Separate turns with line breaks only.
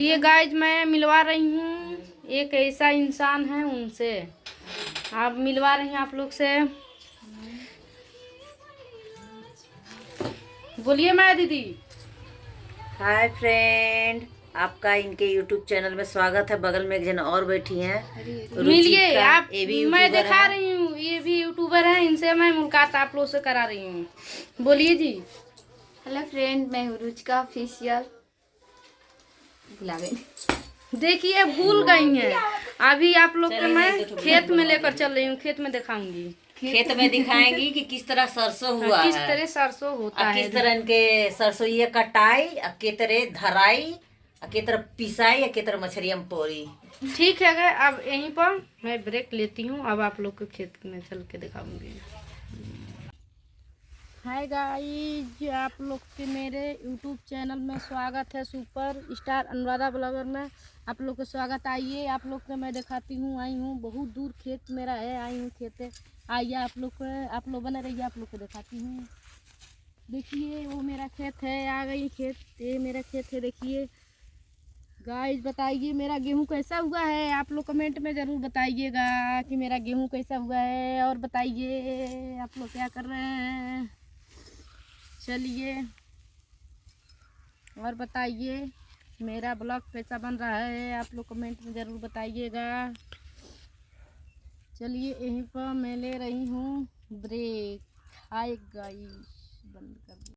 ये गाइज मैं मिलवा रही हूँ, एक ऐसा इंसान है उनसे। आप मिलवा रही हैं आप लोग से। बोलिए मैं दीदी।
हाय फ्रेंड, आपका इनके यूट्यूब चैनल में स्वागत है। बगल में एक जन और बैठी हैं,
मिलिए आप।
ये भी
मैं
यूट्यूबर
दिखा
है।
रही हूँ, ये भी यूट्यूबर है। इनसे मैं मुलाकात आप लोग से करा रही हूँ। बोलिए जी।
हेलो फ्रेंड, मैं हूँ रुचिका ऑफिशियल। भुला गई।
देखिए भूल गई हैं। अभी आप लोग के मैं
चलिए, तो
खेत में लेकर चल रही हूँ, खेत में दिखाऊंगी।
खेत में दिखाएंगी कि किस तरह सरसों हुआ
किस
है,
तरह सरसों होता
और
है,
किस तरह इनके सरसों ये कटाई, और के तरह धराई, और के तरह पिसाई, और के तरह मछलियाँ में पोरी।
ठीक है गए। अब यहीं पर मैं ब्रेक लेती हूँ। अब आप लोग को खेत में चल के दिखाऊंगी। हाय गाइस, आप लोग के मेरे यूट्यूब चैनल में स्वागत है। सुपर स्टार अनुराधा ब्लॉगर में आप लोग का स्वागत। आइए आप लोग को मैं दिखाती हूँ। आई हूँ बहुत दूर, खेत मेरा है। आई हूँ खेत। आइए आप लोग बने रहिए, आप लोग को दिखाती हूँ। देखिए वो मेरा खेत है। आ गई खेत, ये मेरा खेत है। देखिए गाइस, बताइए मेरा गेहूं कैसा हुआ है। आप लोग कमेंट में ज़रूर बताइएगा कि मेरा गेहूं कैसा हुआ है। और बताइए आप लोग क्या कर रहे हैं। चलिए और बताइए मेरा ब्लॉग कैसा बन रहा है। आप लोग कमेंट में ज़रूर बताइएगा। चलिए यहीं पर मैं ले रही हूँ ब्रेक। हाय गाइस, बंद कर